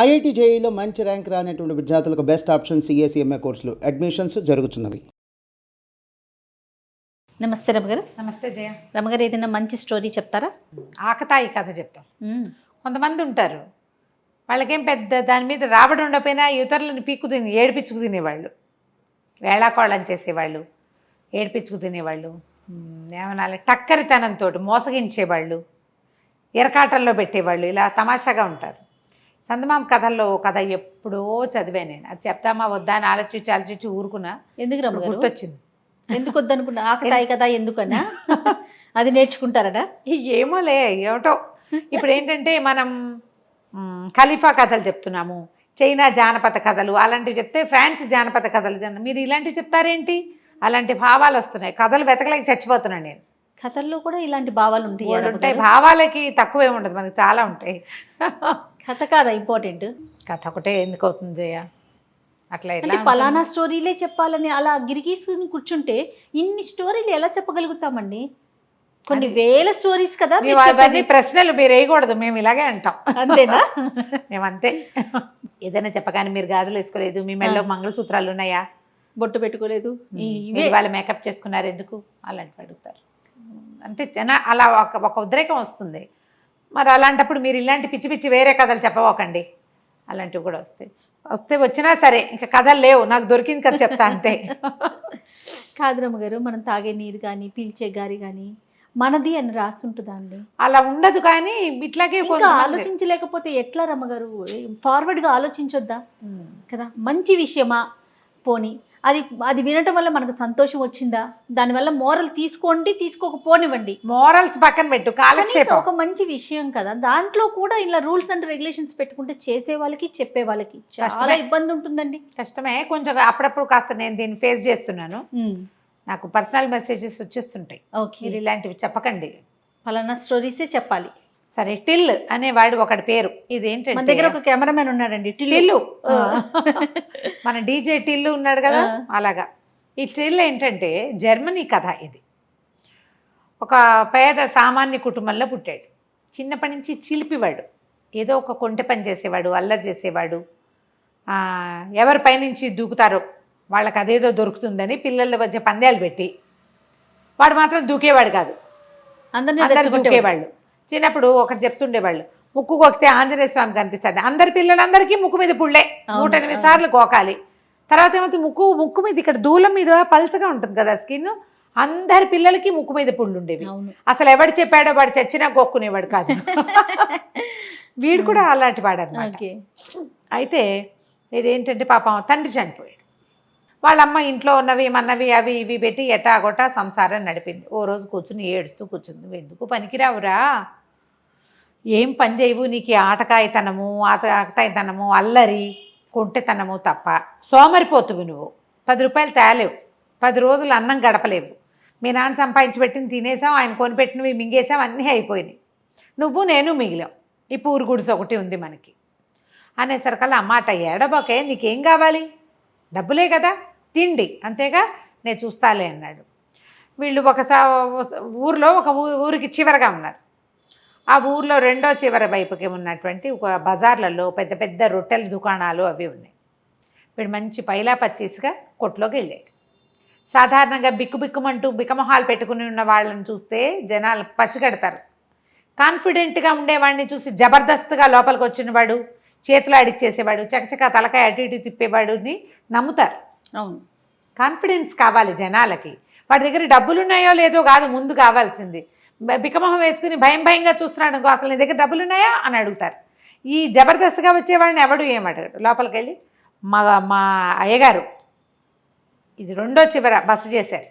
IIT జేఈలో మంచి rank రానటువంటి విద్యార్థులకు బెస్ట్ ఆప్షన్ సిఎస్ఈఎంఏ కోర్సులు అడ్మిషన్స్ జరుగుతున్నవి. నమస్తే రమగారు. నమస్తే జయ. రమగారు, ఏదైనా మంచి స్టోరీ చెప్తారా? ఆకతాయి కథ చెప్తాం. కొంతమంది ఉంటారు, వాళ్ళకేం పెద్ద దాని మీద రాబడి ఉండకపోయినా ఇతరులను ఏడిపించుకు తినేవాళ్ళు, వేళాకోళం చేసేవాళ్ళు, ఏడిపించుకు తినేవాళ్ళు, ఏమనాలి టక్కరితనంతో మోసగించేవాళ్ళు, ఎరకాటల్లో పెట్టేవాళ్ళు, ఇలా తమాషాగా ఉంటారు. చందమామ కథల్లో కథ ఎప్పుడో చదివా నేను. అది చెప్తామా వద్దా అని ఆలోచించి ఊరుకున్నా. ఎందుకు రమగారు? గుర్తొచ్చింది. ఎందుకు వద్దనుకున్నా? ఆకతాయి కదా ఎందుకన్నా? అది నేర్చుకుంటారనా? ఏమోలే, ఏమిటో. ఇప్పుడు ఏంటంటే మనం ఖలీఫా కథలు చెప్తున్నాము, చైనా జానపద కథలు అలాంటివి చెప్తే ఫ్రాన్స్ జానపద కథలు, మీరు ఇలాంటివి చెప్తారేంటి? అలాంటి భావాలు వస్తున్నాయి. కథలు వెతకలేక చచ్చిపోతున్నాను నేను. కథల్లో కూడా ఇలాంటి భావాలు ఉంటాయి. భావాలకి తక్కువే ఉండదు, మనకి చాలా ఉంటాయి. కథ కాదా ఇంపార్టెంట్? కథ ఒకటే ఎందుకు అవుతుంది జయ? అట్లా అంటే పలానా స్టోరీలే చెప్పాలని అలా గిరిగీసుకుని కూర్చుంటే ఇన్ని స్టోరీలు ఎలా చెప్పగలుగుతామండి? కొన్ని వేల స్టోరీస్ కదా. అవన్నీ ప్రశ్నలు మీరు వేయకూడదు, మేము ఇలాగే అంటాం. అంతేనా? మేమంతే. ఏదైనా చెప్పగానే మీరు గాజులు వేసుకోలేదు, మీ మెళ్ళలో మంగళసూత్రాలు ఉన్నాయా, బొట్టు పెట్టుకోలేదు, వాళ్ళు మేకప్ చేసుకున్నారు ఎందుకు, అలాంటివి అడుగుతారు. అంటే అలా ఒక ఉద్రేకం వస్తుంది. మరి అలాంటప్పుడు మీరు ఇలాంటి పిచ్చి పిచ్చి వేరే కథలు చెప్పవకండి. అలాంటివి కూడా వచ్చినా సరే ఇంకా కథలు లేవు, నాకు దొరికింది కథ చెప్తా అంతే. కాదు రమ్మగారు, మనం తాగే నీరు కానీ పీల్చే గారి కానీ మనది అని రాస్తుంటుందా అండి? అలా ఉండదు, కానీ ఇట్లాగే ఆలోచించలేకపోతే ఎట్లా రమ్మగారు? ఫార్వర్డ్గా ఆలోచించొద్దా కదా? మంచి విషయమా పోనీ, అది వినటం వల్ల మనకు సంతోషం వచ్చిందా, దానివల్ల మోరల్ తీసుకోండి, తీసుకోకపోనివ్వండి, మోరల్స్ పక్కన పెట్టు, కాలక్షేపం ఒక మంచి విషయం కదా. దాంట్లో కూడా ఇలా రూల్స్ అండ్ రెగ్యులేషన్స్ పెట్టుకుంటే చేసే వాళ్ళకి చెప్పే వాళ్ళకి చాలా ఇబ్బంది ఉంటుందండి. కష్టమే కొంచెం. అప్పుడప్పుడు కాస్త నేను దీన్ని ఫేస్ చేస్తున్నాను. నాకు పర్సనల్ మెసేజెస్ వచ్చేస్తుంటాయి, మీరు ఇలాంటివి చెప్పకండి, ఫలానా స్టోరీసే చెప్పాలి. సరే, టిల్ అనేవాడు ఒకటి పేరు. ఇదేంటంటే మన దగ్గర ఒక కెమెరామెన్ ఉన్నాడండి, టిల్లు. మన డీజే టిల్లు ఉన్నాడు కదా, అలాగా. ఈ టిల్ ఏంటంటే జర్మనీ కథ. ఇది ఒక పేద సామాన్య కుటుంబంలో పుట్టాడు. చిన్నప్పటి నుంచి చిలిపివాడు, ఏదో ఒక కొంటె పని చేసేవాడు, అల్లరి చేసేవాడు. ఎవరి పైనుంచి దూకుతారో వాళ్ళకి అదేదో దొరుకుతుందని పిల్లల మధ్య పందాలు పెట్టి వాడు మాత్రం దూకేవాడు కాదు, అందరు దూకేవాళ్ళు. చిన్నప్పుడు ఒకటి చెప్తుండేవాళ్ళు, ముక్కు కొక్కితే ఆంజనేయ స్వామి కనిపిస్తాడు. అందరి పిల్లలందరికీ ముక్కు మీద పుళ్ళే 108 సార్లు కోకాలి. తర్వాత ఏమవుతుంది, ముక్కు మీద ఇక్కడ దూలం మీద పల్చగా ఉంటుంది కదా స్కిన్, అందరి పిల్లలకి ముక్కు మీద పుళ్ళు ఉండేవి. అసలు ఎవడు చెప్పాడో వాడు చచ్చినా కొక్కునేవాడు కాదు. వీడు కూడా అలాంటి వాడు అన్నమాట. అయితే ఇదేంటంటే పాపం తండ్రి చనిపోయాడు. వాళ్ళమ్మ ఇంట్లో ఉన్నవి మన్నవి అవి ఇవి పెట్టి ఎటాగొట్టా సంసారం నడిపింది. ఓ రోజు కూర్చుని ఏడుస్తూ కూర్చుంది. నువ్వు ఎందుకు పనికిరావురా, ఏం పని చేయవు, నీకు ఆటకాయతనము ఆటకాయతనము అల్లరి కొంటెతనము తప్ప, సోమరిపోతువు నువ్వు, 10 రూపాయలు తేలేవు, 10 రోజులు అన్నం గడపలేవు, మీ నాన్న సంపాదించి పెట్టింది తినేసాం, ఆయన కొనిపెట్టినవి మింగేసాం, అన్నీ అయిపోయినాయి, నువ్వు నేను మిగిలాం, ఈ పూరు గుడిసె ఒకటి ఉంది మనకి అనేసరికల్లా అమ్మాట ఏడబాకే, నీకేం కావాలి, డబ్బులే కదా, తిండి అంతేగా, నేను చూస్తాలే అన్నాడు. వీళ్ళు ఊరిలో ఒక ఊరికి చివరగా ఉన్నారు. ఆ ఊర్లో రెండో చివరి వైపుకి ఉన్నటువంటి ఒక బజార్లలో పెద్ద పెద్ద రొట్టెల దుకాణాలు అవి ఉన్నాయి. వీడు మంచి పైలా పచ్చీస్గా కొట్లోకి వెళ్ళాడు. సాధారణంగా బిక్కుబిక్కుమంటూ బిక్కమొహాలు పెట్టుకుని ఉన్న వాళ్ళని చూస్తే జనాలు పసిగడతారు. కాన్ఫిడెంట్గా ఉండేవాడిని చూసి జబర్దస్త్గా లోపలికి వచ్చినవాడు, చేతులు ఆడిచ్చేసేవాడు, చకచక తలకాయ అటు ఇటు తిప్పేవాడుని నమ్ముతారు. అవును, కాన్ఫిడెన్స్ కావాలి జనాలకి. వాడి దగ్గర డబ్బులు ఉన్నాయో లేదో కాదు ముందు కావాల్సింది. బిక్కమొహం వేసుకుని భయంగా చూస్తున్నాడు అనుకో, అసలు నీ దగ్గర డబ్బులు ఉన్నాయా అని అడుగుతారు. ఈ జబర్దస్త్గా వచ్చేవాడిని ఎవడు ఏమడగాడు. లోపలికి వెళ్ళి మా అయ్యగారు ఇది రెండో చివర బస చేశారు,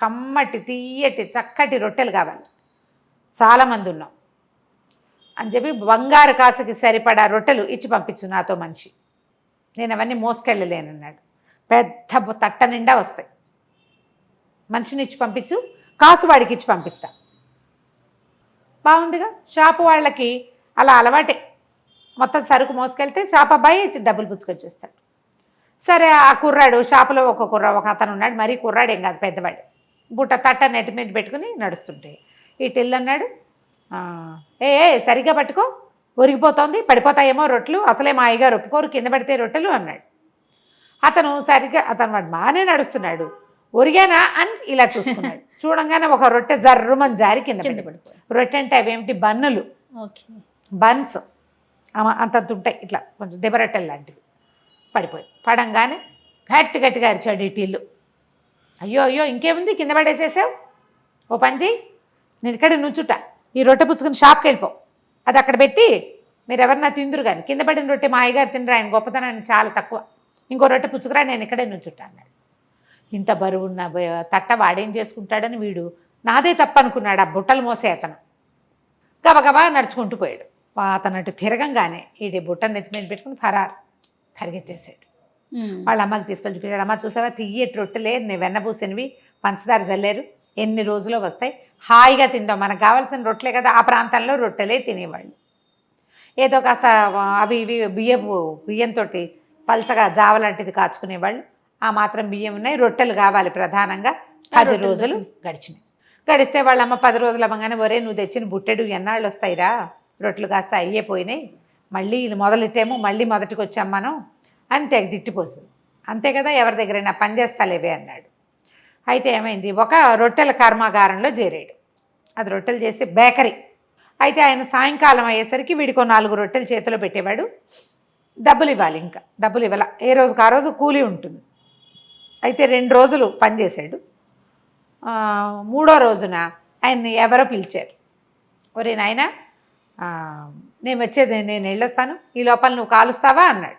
కమ్మటి తీయటి చక్కటి రొట్టెలు కావాలి, చాలామంది ఉన్నాం అని చెప్పి బంగారు కాసుకి సరిపడా రొట్టెలు ఇచ్చి పంపించు నాతో మనిషి, నేను అవన్నీ మోసుకెళ్ళలేనన్నాడు. పెద్ద తట్ట నిండా వస్తాయి, మనిషిని ఇచ్చి పంపించు, కాసు వాడికి ఇచ్చి పంపిస్తా. బాగుందిగా. షాపు వాళ్ళకి అలా అలవాటే, మొత్తం సరుకు మోసుకెళ్తే షాప్ అబ్బాయి డబ్బులు పుచ్చుకొచ్చేస్తాడు. సరే, ఆ కుర్రాడు షాపులో ఒక అతను ఉన్నాడు, మరీ కుర్రాడు ఏం కాదు, పెద్దవాడు, బుట్ట తట్ట నెట్టి మీద పెట్టుకుని నడుస్తుంటే ఈ టిల్ అన్నాడు, ఏ సరిగ్గా పట్టుకో, ఒరిగిపోతోంది, పడిపోతాయేమో రొట్టెలు, అసలే మా అయ్యగారు ఒప్పుకోరు కింద పడితే రొట్టెలు అన్నాడు. అతను వాడు బాగానే నడుస్తున్నాడు. ఒరిగానా అని ఇలా చూసుకున్నాడు. చూడంగానే ఒక రొట్టె జర్రుమని జారి కింద పడిపోయి. రొట్టె అంటే అవేమిటి, బన్నులు, బన్స్ అంతంత ఉంటాయి, ఇట్లా కొంచెం దెబ్బరొట్టెలు లాంటివి. పడిపోయి పడంగానే గట్టిగా అరిచాడు ఈ టిల్లు. అయ్యో అయ్యో ఇంకేముంది, కింద పడేసేసావు, ఓ పని చేయి, నేను ఇక్కడ నుంచుట, ఈ రొట్టె పుచ్చుకుని షాప్కి వెళ్ళిపో, అది అక్కడ పెట్టి మీరు ఎవరన్నా తిందురు కానీ, కింద పడిన రొట్టె మా అయ్యగారు తినరు, ఆయన గొప్పతనాన్ని చాలా తక్కువ, ఇంకో రొట్టె పుచ్చుకురా, నేను ఇక్కడే నుంచుట అన్నాడు. ఇంత బరువున్న తట్ట వాడేం చేసుకుంటాడని వీడు నాదే తప్పు అనుకున్నాడు. ఆ బుట్టలు మోసే అతను గబగబా నడుచుకుంటూ పోయాడు. అతను అటు తిరగంగానే ఈ బుట్టను నెత్తి మీద పెట్టుకుని పరిగెత్తేసాడు. వాళ్ళ అమ్మకి తీసుకెళ్ళి చూపించాడు. అమ్మ చూసావా, తియ్యటి రొట్టెలే, వెన్నబూసినవి, పంచదార జల్లేరు, ఎన్ని రోజులో వస్తాయి, హాయిగా తిందాం, మనకు కావాల్సిన రొట్టెలే కదా. ఆ ప్రాంతంలో రొట్టెలే తినేవాళ్ళు. ఏదో కాస్త అవి ఇవి బియ్యంతో పల్చగా జావ లాంటిది కాచుకునేవాళ్ళు. ఆ మాత్రం బియ్యం ఉన్నాయి, రొట్టెలు కావాలి ప్రధానంగా. 10 రోజులు గడిస్తే వాళ్ళమ్మ 10 రోజులు అవ్వగానే, ఒరే నువ్వు తెచ్చిన బుట్టెడు ఎన్నాళ్ళు వస్తాయిరా, రొట్టెలు కాస్త అయ్యేపోయినాయి, మళ్ళీ మొదలెట్టేమో మళ్ళీ మొదటికి వచ్చాం మనం అని తెగ తిట్టిపోతుంది. అంతే కదా, ఎవరి దగ్గరైనా పని చేస్తాలేవే అన్నాడు. అయితే ఏమైంది, ఒక రొట్టెల కర్మాగారంలో చేరాడు. అది రొట్టెలు చేసే బేకరీ. అయితే ఆయన సాయంకాలం అయ్యేసరికి వీడికి 4 రొట్టెలు చేతిలో పెట్టేవాడు. డబ్బులు ఇవ్వాలి, ఇంకా డబ్బులు ఇవ్వాల, ఏ రోజుకి ఆ రోజు కూలీ ఉంటుంది. అయితే 2 రోజులు పనిచేశాడు. 3వ రోజున ఆయన్ని ఎవరో పిలిచారు. ఒరే నాయనా, నేను వెళ్ళొస్తాను, ఈ లోపల నువ్వు కాలుస్తావా అన్నాడు.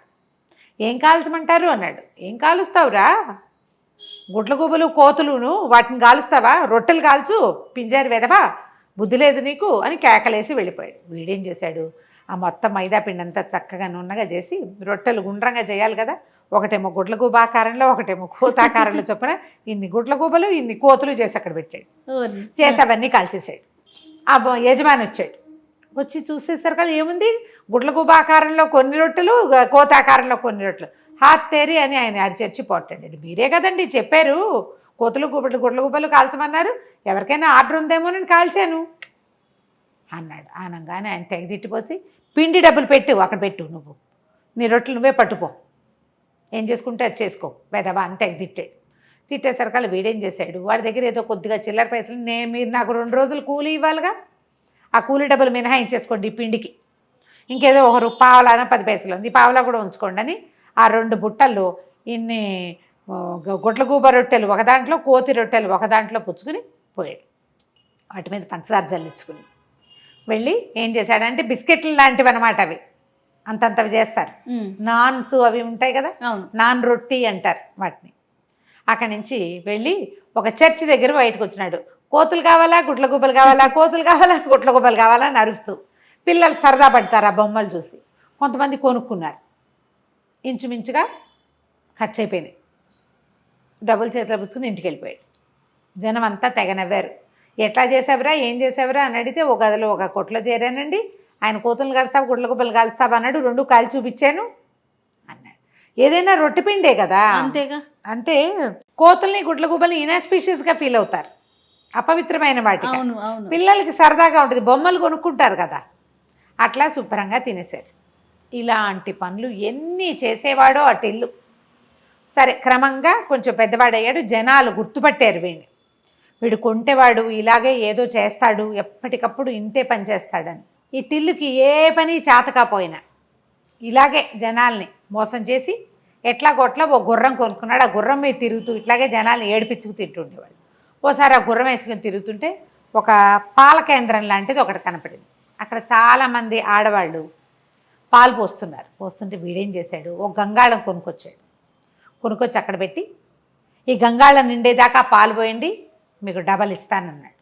ఏం కాల్చమంటారు అన్నాడు. ఏం కాలుస్తావురా, గుడ్ల గుబలు కోతులును వాటిని కాలుస్తావా, రొట్టెలు కాల్చు, పింజారి వెదవా, బుద్ధి లేదు నీకు అని కేకలేసి వెళ్ళిపోయాడు. వీడేం చేశాడు, ఆ మొత్తం మైదా పిండి అంతా చక్కగా నున్నగా చేసి, రొట్టెలు గుండ్రంగా చేయాలి కదా, ఒకటేమో గుడ్ల గూబ ఆకారంలో, ఒకటేమో కోతాకారంలో చొప్పున ఇన్ని గుడ్ల గూబలు ఇన్ని కోతులు చేసి అక్కడ పెట్టాడు. చేసి అవన్నీ కాల్చేసాడు. ఆ యజమాని వచ్చాడు. వచ్చి చూసేసరికి ఏముంది, గుడ్ల గూబ ఆకారంలో కొన్ని రొట్టెలు, కోతాకారంలో కొన్ని రొట్టెలు. హాత్ తేరి అని ఆయన అరిచి పోటాడు. మీరే కదండి చెప్పారు, కోతులు గుడ్ల గుబ్బలు కాల్చమన్నారు, ఎవరికైనా ఆర్డర్ ఉందేమోనని కాల్చాను అన్నాడు. అనగానే ఆయన తెగదిట్టిపోసి, పిండి డబ్బులు పెట్టు, అక్కడ పెట్టు, నువ్వు నీ రొట్టెలు నువ్వే పట్టుపో, ఏం చేసుకుంటే అది చేసుకో పెదవా అని తెగదిట్టాడు. తిట్టేసరికల్లా వీడేం చేశాడు, వాడి దగ్గర ఏదో కొద్దిగా చిల్లర పైసలు, మీరు నాకు 2 రోజులు కూలీ ఇవ్వాలిగా, ఆ కూలీ డబ్బులు మినహాయించేసుకోండి ఈ పిండికి, ఇంకేదో ఒక పావలాన 10 పైసలు ఉంది, పావలా కూడా ఉంచుకోండి అని ఆ 2 బుట్టల్లో ఇన్ని గుడ్ల గూబ రొట్టెలు ఒక దాంట్లో, కోతి రొట్టెలు ఒక దాంట్లో పుచ్చుకుని పోయాడు. వాటి మీద పంచదార జల్లించుకుని వెళ్ళి ఏం చేశాడంటే, బిస్కెట్లు లాంటివి అనమాట, అవి అంతంతవి చేస్తారు, నాన్స్ అవి ఉంటాయి కదా, నాన్ రొట్టి అంటారు వాటిని. అక్కడి నుంచి వెళ్ళి ఒక చర్చి దగ్గర బయటకు వచ్చినాడు. కోతులు కావాలా, గుడ్ల గుబ్బలు కావాలా, కోతులు కావాలా, గుడ్ల గుబ్బలు కావాలా అని అరుస్తూ. పిల్లలు సరదా పడతారు ఆ బొమ్మలు చూసి. కొంతమంది కొనుక్కున్నారు. ఇంచుమించుగా ఖర్చు అయిపోయినాయి. డబ్బులు చేతిలో పుచ్చుకుని ఇంటికి వెళ్ళిపోయాడు. జనం అంతా తెగ నవ్వారు. ఎట్లా చేసావురా, ఏం చేసావురా అని అడిగితే, ఒక గదిలో ఒక కొట్లో చేరానండి, ఆయన కోతులు కలుస్తావు, గుడ్ల గుబ్బలు కలుస్తావు అన్నాడు, 2 కాలు చూపించాను అన్నాడు. ఏదైనా రొట్టె పిండే కదా, అంతేగా. అంటే కోతుల్ని గుడ్ల గుబ్బల్ని ఇనాస్పీషియస్గా ఫీల్ అవుతారు, అపవిత్రమైన వాటికి. పిల్లలకి సరదాగా ఉంటుంది, బొమ్మలు కొనుక్కుంటారు కదా, అట్లా శుభ్రంగా తినేశారు. ఇలాంటి పనులు ఎన్ని చేసేవాడో ఆ టిల్లు. సరే, క్రమంగా కొంచెం పెద్దవాడయ్యాడు, జనాలు గుర్తుపట్టారు వీడిని. వీడు కొంటేవాడు, ఇలాగే ఏదో చేస్తాడు, ఎప్పటికప్పుడు ఇంతే పని చేస్తాడని. ఈ టిల్లుకి ఏ పని చేతకపోయినా ఇలాగే జనాల్ని మోసం చేసి ఎట్లాగొట్లా ఓ గుర్రం కొనుక్కున్నాడు. ఆ గుర్రం మీద తిరుగుతూ ఇట్లాగే జనాల్ని ఏడిపించుకు తింటుండేవాడు. ఓసారి ఆ గుర్రం వేసుకుని తిరుగుతుంటే ఒక పాల కేంద్రం లాంటిది ఒకటి కనపడింది. అక్కడ చాలామంది ఆడవాళ్ళు పాలు పోస్తున్నారు. పోస్తుంటే వీడేం చేశాడు, ఓ గంగాళం కొనుక్కొచ్చి అక్కడ పెట్టి, ఈ గంగాళం నిండేదాకా పాలు పోయండి, మీకు డబల్ ఇస్తానన్నాడు.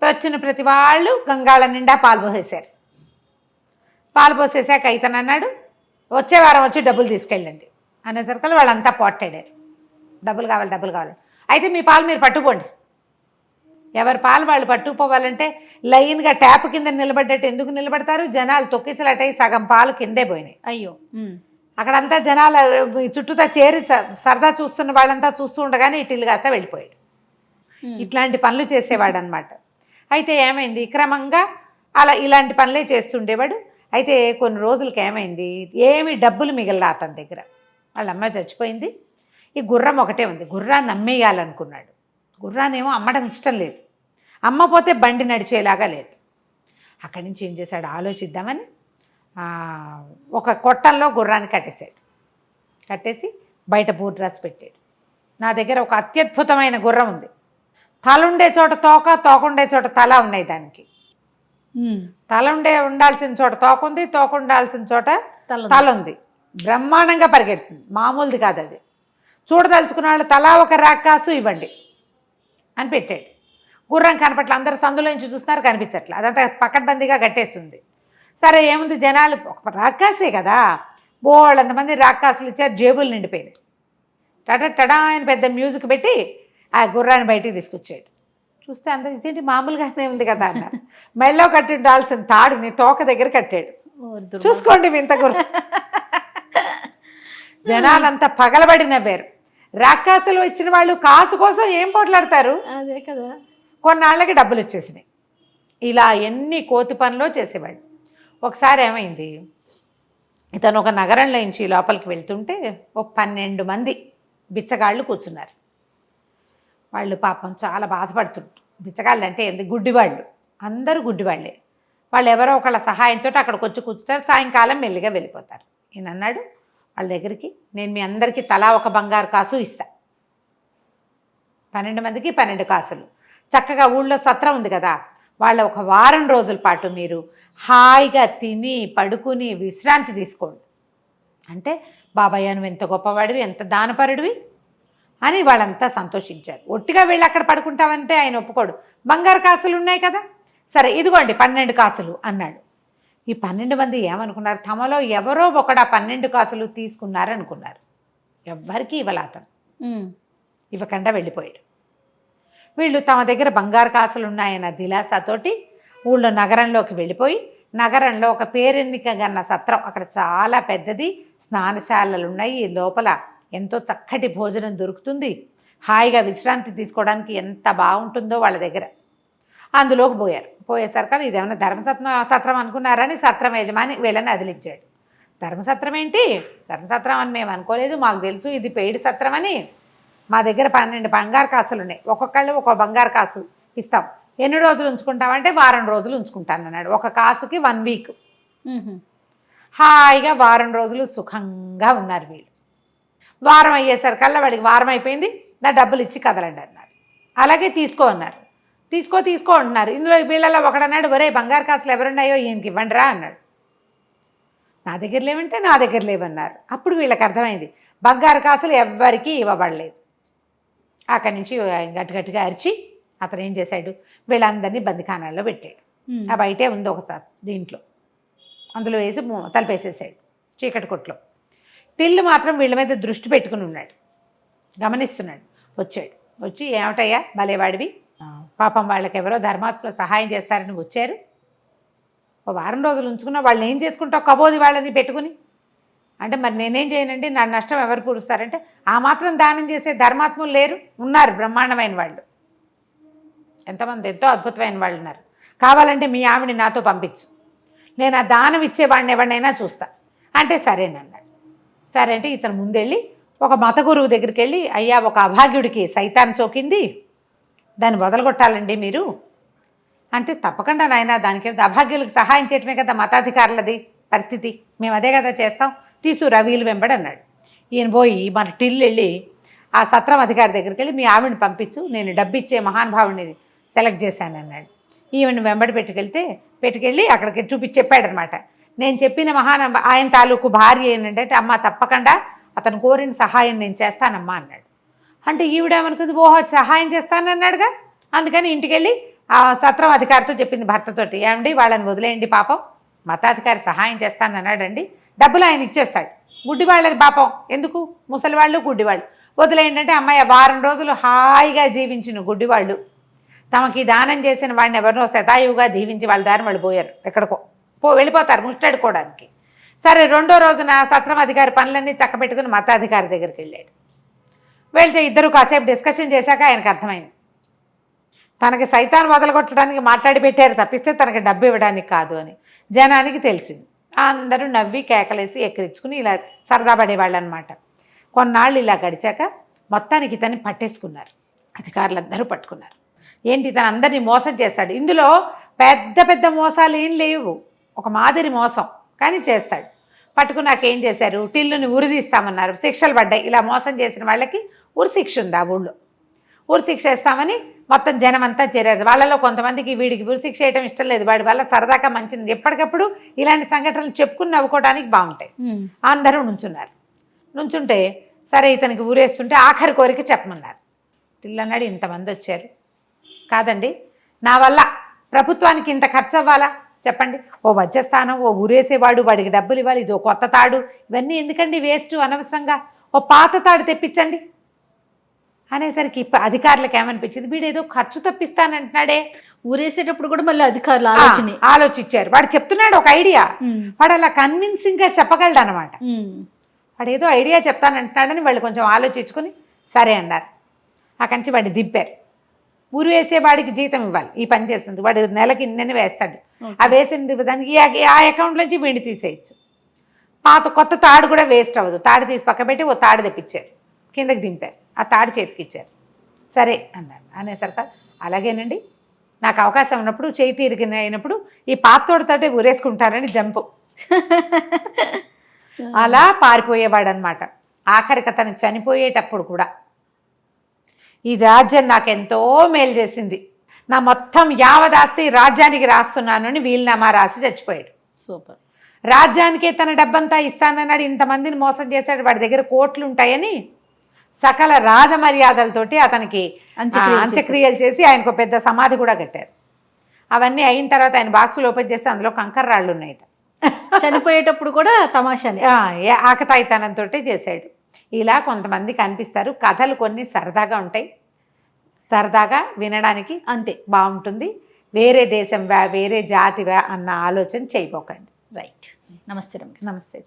వచ్చిన ప్రతి వాళ్ళు గంగాళం నిండా పాలు పోసేశారు. పాలు పోసేసాక ఇతను అన్నాడు, వచ్చే వారం వచ్చి డబ్బులు తీసుకెళ్ళండి అనేసరికి వాళ్ళంతా పోట్టాడారు. డబ్బులు కావాలి. అయితే మీ పాలు మీరు పట్టుకోండి. ఎవరి పాలు వాళ్ళు పట్టుకుపోవాలంటే లైన్గా ట్యాప్ కింద నిలబడ్డట్టు ఎందుకు నిలబడతారు, జనాలు తొక్కిసలాటై సగం పాలు కిందే పోయినాయి. అయ్యో, అక్కడంతా జనాలు చుట్టూతా చేరి సరదా చూస్తున్న వాళ్ళంతా చూస్తూ ఉండగానే ఇటిల్లు కాస్తా వెళ్ళిపోయాడు. ఇట్లాంటి పనులు చేసేవాడు అనమాట. అయితే ఏమైంది, క్రమంగా అలా ఇలాంటి పనులే చేస్తుండేవాడు. అయితే కొన్ని రోజులకి ఏమైంది, ఏమి డబ్బులు మిగల్లా అతని దగ్గర. వాళ్ళ అమ్మాయి చచ్చిపోయింది, ఈ గుర్రం ఒకటే ఉంది. గుర్రాన్ని అమ్మేయాలనుకున్నాడు. గుర్రాన్నేమో అమ్మడం ఇష్టం లేదు, అమ్మపోతే బండి నడిచేలాగా లేదు. అక్కడి నుంచి ఏం చేశాడు, ఆలోచిద్దామని ఒక కొట్టంలో గుర్రాన్ని కట్టేశాడు. కట్టేసి బయట బోర్డు రాసి పెట్టాడు. నా దగ్గర ఒక అత్యద్భుతమైన గుర్రం ఉంది, తలుండే చోట తోక, తోకుండే చోట తల ఉన్నాయి. దానికి తల ఉండాల్సిన చోట తోక ఉంది, తోక ఉండాల్సిన చోట తల ఉంది. బ్రహ్మాండంగా పరిగెడుతుంది, మామూలుది కాదు అది. చూడదలుచుకున్న వాళ్ళు తలా ఒక రాకాసు ఇవ్వండి అని పెట్టాడు. గుర్రం కనపట్ల, అందరు సందులో నుంచి చూస్తున్నారు, కనిపించట్లే. అదంతా పకడ్బందీగా కట్టేస్తుంది. సరే ఏముంది, జనాలు ఒక రాకాసే కదా, బోళ్ళంతమంది రాకాసులు ఇచ్చారు, జేబులు నిండిపోయినాయి. టడా ఆయన పెద్ద మ్యూజిక్ పెట్టి ఆ గుర్రాన్ని బయటికి తీసుకొచ్చాడు. చూస్తే అందరూ ఇదేంటి మామూలుగానే ఉంది కదా అన్నారు. మెళ్ళో కట్టి ఉండాల్సిన తాడుని తోక దగ్గర కట్టాడు. చూసుకోండి వింత గుర్రం. జనాలంతా పగలబడి నవ్వారు. రాకాసులు ఇచ్చిన వాళ్ళు కాసు కోసం ఏం పోట్లాడతారు, అదే కదా. కొన్నాళ్ళకి డబ్బులు వచ్చేసినాయి. ఇలా ఎన్ని కోతి పనులు చేసేవాడు. ఒకసారి ఏమైంది, ఇతను ఒక నగరంలో నుంచి లోపలికి వెళ్తుంటే ఒక 12 మంది బిచ్చగాళ్ళు కూర్చున్నారు. వాళ్ళు పాపం చాలా బాధపడుతుంటారు. బిచ్చగాళ్ళు అంటే ఏంటి, గుడ్డివాళ్ళు, అందరూ గుడ్డివాళ్ళే. వాళ్ళు ఎవరో ఒకళ్ళ సహాయంతో అక్కడికి వచ్చి కూర్చుంటారు, సాయంకాలం మెల్లిగా వెళ్ళిపోతారు. ఈయన అన్నాడు వాళ్ళ దగ్గరికి, నేను మీ అందరికీ తలా ఒక బంగారు కాసు ఇస్తా. 12 మందికి 12 కాసులు. చక్కగా ఊళ్ళో సత్రం ఉంది కదా, వాళ్ళ ఒక వారం రోజుల పాటు మీరు హాయిగా తిని పడుకుని విశ్రాంతి తీసుకోండి. అంటే బాబాయ్ నువ్వు ఎంత గొప్పవాడివి, ఎంత దానపరుడివి అని వాళ్ళంతా సంతోషించారు. ఒట్టిగా వెళ్ళి అక్కడ పడుకుంటామంటే ఆయన ఒప్పుకోడు. బంగారు కాసులు ఉన్నాయి కదా, సరే ఇదిగోండి 12 కాసులు అన్నాడు. ఈ 12 మంది ఏమనుకున్నారు, తమలో ఎవరో ఒకడా 12 కాసులు తీసుకున్నారనుకున్నారు. ఎవ్వరికీ ఇవ్వలే అతను, ఇవ్వకుండా వెళ్ళిపోయాడు. వీళ్ళు తమ దగ్గర బంగారు కాసులు ఉన్నాయన్న దిలాసాతోటి ఊళ్ళో నగరంలోకి వెళ్ళిపోయి, నగరంలో ఒక పేరెన్నిక గన్న సత్రం, అక్కడ చాలా పెద్దది, స్నానశాలలు ఉన్నాయి, లోపల ఎంతో చక్కటి భోజనం దొరుకుతుంది, హాయిగా విశ్రాంతి తీసుకోవడానికి ఎంత బాగుంటుందో వాళ్ళ దగ్గర. అందులోకి పోయేసరికి ఇదేమన్నా ధర్మసత్రం అనుకున్నారని సత్రం యజమాని వీళ్ళని అదిలించాడు. ధర్మసత్రం ఏంటి, ధర్మసత్రం అని మేము అనుకోలేదు, మాకు తెలుసు ఇది పెయిడ్ సత్రం అని. మా దగ్గర 12 బంగారు కాసులు ఉన్నాయి, ఒక్కొక్కళ్ళు ఒక బంగారు కాసు ఇస్తాం. ఎన్ని రోజులు ఉంచుకుంటామంటే వారం రోజులు ఉంచుకుంటాను అన్నాడు. ఒక కాసుకి 1 వీక్. హాయిగా వారం రోజులు సుఖంగా ఉన్నారు వీళ్ళు. వారం అయ్యేసరికల్లా వాడికి వారం అయిపోయింది, నా డబ్బులు ఇచ్చి కదలండి అన్నారు. అలాగే తీసుకో అన్నారు. తీసుకో అంటున్నారు. ఇందులో వీళ్ళలో ఒకడన్నాడు, ఒరే బంగారు కాసులు ఎవరున్నాయో ఈయనకి ఇవ్వండి రా అన్నాడు. నా దగ్గర లేవంటే నా దగ్గర లేవన్నారు. అప్పుడు వీళ్ళకి అర్థమైంది బంగారు కాసులు ఎవ్వరికీ ఇవ్వబడలేదు. అక్కడి నుంచి గట్టిగా అరిచి అతను ఏం చేశాడు, వీళ్ళందరినీ బందిఖానాల్లో పెట్టాడు. ఆ బయటే ఉంది ఒక దీంట్లో, అందులో వేసి తలపేసేసాడు చీకటి కొట్లో. టిల్లు మాత్రం వీళ్ళ మీద దృష్టి పెట్టుకుని ఉన్నాడు, గమనిస్తున్నాడు. వచ్చి ఏమిటయ్యా భలేవాడివి, పాపం వాళ్ళకి ఎవరో ధర్మాత్మలో సహాయం చేస్తారని వచ్చారు, ఒక వారం రోజులు ఉంచుకున్నా వాళ్ళని ఏం చేసుకుంటావు, కబోది వాళ్ళని పెట్టుకుని అంటే మరి నేనేం చేయనండి, నా నష్టం ఎవరు పూరుస్తారంటే ఆ మాత్రం దానం చేసే ధర్మాత్ములు లేరు, ఉన్నారు బ్రహ్మాండమైన వాళ్ళు, ఎంతమంది ఎంతో అద్భుతమైన వాళ్ళు ఉన్నారు. కావాలంటే మీ ఆవిడని నాతో పంపించు, నేను ఆ దానం ఇచ్చేవాడిని ఎవరినైనా చూస్తా అంటే సరేనన్నాడు. సరే అంటే ఇతను ముందెళ్ళి ఒక మత గురువు దగ్గరికి వెళ్ళి, అయ్యా ఒక అభాగ్యుడికి సైతాన్ సోకింది, దాన్ని వదలగొట్టాలండి మీరు అంటే, తప్పకుండా నాయన దానికి అభాగ్యులకు సహాయం చేయటమే కదా మతాధికారులది పరిస్థితి, మేము అదే కదా చేస్తాం, తీసుకురా వీలు వెంబడి అన్నాడు. ఈయన పోయి మన టిల్లు వెళ్ళి ఆ సత్రం అధికారి దగ్గరికి వెళ్ళి మీ ఆవిడని పంపించు, నేను డబ్బు ఇచ్చే మహానుభావుడిని సెలెక్ట్ చేశాను అన్నాడు. ఈవిని వెంబడి పెట్టుకెళ్ళి అక్కడికి చెప్పాడనమాట. నేను చెప్పిన ఆయన తాలూకు భార్య ఏంటంటే, అమ్మ తప్పకుండా అతను కోరిన సహాయం నేను చేస్తానమ్మా అన్నాడు. అంటే ఈవిడేమనుకుంది, ఓహో సహాయం చేస్తానన్నాడుగా, అందుకని ఇంటికి వెళ్ళి ఆ సత్రం అధికారితో చెప్పింది భర్తతోటి, ఏమండి వాళ్ళని వదిలేయండి, పాపం మతాధికారి సహాయం చేస్తానన్నాడండి, డబ్బులు ఆయన ఇచ్చేస్తాడు, గుడ్డి వాళ్ళని పాపం ఎందుకు, ముసలివాళ్ళు గుడ్డివాళ్ళు వదిలేయండి అంటే, అమ్మాయి వారం రోజులు హాయిగా జీవించిన గుడ్డివాళ్ళు తమకి దానం చేసిన వాడిని ఎవరినో శతాయువుగా దీవించి వాళ్ళ దారి వాళ్ళు పోయారు, ఎక్కడికో వెళ్ళిపోతారు ముష్టడుకోవడానికి. సరే రెండో రోజున సత్రం అధికారి పనులన్నీ చక్కబెట్టుకుని మతాధికారి దగ్గరికి వెళ్ళాడు. వెళ్తే ఇద్దరు కాసేపు డిస్కషన్ చేశాక ఆయనకు అర్థమైంది, తనకి సైతాన్ మొదలుగొట్టడానికి మాట్లాడి పెట్టారు తప్పిస్తే తనకి డబ్బు ఇవ్వడానికి కాదు అని జనానికి తెలిసింది. అందరూ నవ్వి కేకలేసి ఎక్కిరించుకుని ఇలా సరదా పడేవాళ్ళు అనమాట. కొన్నాళ్ళు ఇలా గడిచాక మొత్తానికి ఇతన్ని పట్టేసుకున్నారు, అధికారులందరూ పట్టుకున్నారు. ఏంటి, ఇతను అందరినీ మోసం చేస్తాడు. ఇందులో పెద్ద పెద్ద మోసాలు ఏం లేవు, ఒక మాదిరి మోసం కానీ చేస్తాడు. పట్టుకున్నాక ఏం చేశారు, టిల్లుని ఉరిదీస్తామన్నారు. శిక్షలు పడ్డాయి. ఇలా మోసం చేసిన వాళ్ళకి ఉరి శిక్ష ఉంది ఆ ఊళ్ళో. ఉరి శిక్ష వేస్తామని మొత్తం జనం అంతా చేరారు. వాళ్ళలో కొంతమందికి వీడికి ఉరి శిక్ష వేయడం ఇష్టం లేదు, వాడి వల్ల సరదాగా మంచిది. ఎప్పటికప్పుడు ఇలాంటి సంఘటనలు చెప్పుకుని నవ్వుకోవడానికి బాగుంటాయి. అందరూ నుంచున్నారు. నుంచుంటే సరే ఇతనికి ఊరేస్తుంటే ఆఖరి కోరిక చెప్పమన్నారు. టిల్లన్నాడు, ఇంతమంది వచ్చారు కాదండి, నా వల్ల ప్రభుత్వానికి ఇంత ఖర్చు అవ్వాలా చెప్పండి? ఓ వజ్రస్థానం, ఓ ఊరేసేవాడు, వాడికి డబ్బులు ఇవ్వాలి, ఇది ఓ కొత్త తాడు, ఇవన్నీ ఎందుకండి వేస్ట్ అనవసరంగా, ఓ పాత తాడు తెప్పించండి అనేసరికి అధికారులకు ఏమనిపించింది, వీడు ఏదో ఖర్చు తప్పిస్తానంటున్నాడే. ఊరేసేటప్పుడు కూడా మళ్ళీ అధికారులు ఆలోచించారు. వాడు చెప్తున్నాడు ఒక ఐడియా, వాడు అలా కన్విన్సింగ్గా చెప్పగలడు అనమాట. వాడు ఏదో ఐడియా చెప్తానంటున్నాడని వాళ్ళు కొంచెం ఆలోచించుకొని సరే అన్నారు. అక్కడి నుంచి వాడిని దింపారు. ఊరు వేసేవాడికి జీతం ఇవ్వాలి, ఈ పని చేస్తుంది, వాడు నెలకి ఇన్నని వేస్తాడు. ఆ వేసిన దానికి ఆ అకౌంట్లోంచి వీడిని తీసేయచ్చు. కొత్త తాడు కూడా వేస్ట్ అవ్వదు. తాడు తీసి పక్క పెట్టి ఓ తాడు తెప్పించారు, కిందకి దింపారు, ఆ తాడు చేతికి ఇచ్చారు. సరే అన్నారు. అనేసరికి అలాగేనండి, నాకు అవకాశం ఉన్నప్పుడు చేయి తీరిగిన అయినప్పుడు ఈ పాతోడితోటే ఊరేసుకుంటారని జంపు. అలా పారిపోయేవాడు అనమాట. ఆఖరికి అతను చనిపోయేటప్పుడు కూడా ఈ రాజ్యం నాకెంతో మేలు చేసింది, నా మొత్తం యావదాస్తి రాజ్యానికి రాస్తున్నాను అని వీలునామా రాసి చచ్చిపోయాడు. సూపర్. రాజ్యానికే తన డబ్బంతా ఇస్తానన్నాడు, ఇంతమందిని మోసం చేశాడు, వాడి దగ్గర కోట్లు ఉంటాయని సకల రాజమర్యాదలతోటి అతనికి అంత్యక్రియలు చేసి ఆయనకు పెద్ద సమాధి కూడా కట్టారు. అవన్నీ అయిన తర్వాత ఆయన బాక్సులు ఓపెన్ చేస్తే అందులో కంకర రాళ్ళు ఉన్నాయట. చనిపోయేటప్పుడు కూడా తమాషానే, ఆకతాయితనంతో చేశాడు. ఇలా కొంతమంది కనిపిస్తారు. కథలు కొన్ని సరదాగా ఉంటాయి, సరదాగా వినడానికి అంతే బాగుంటుంది. వేరే దేశం వేరే జాతివా అన్న ఆలోచన చేయబోకండి. రైట్. నమస్తే. నమస్తే.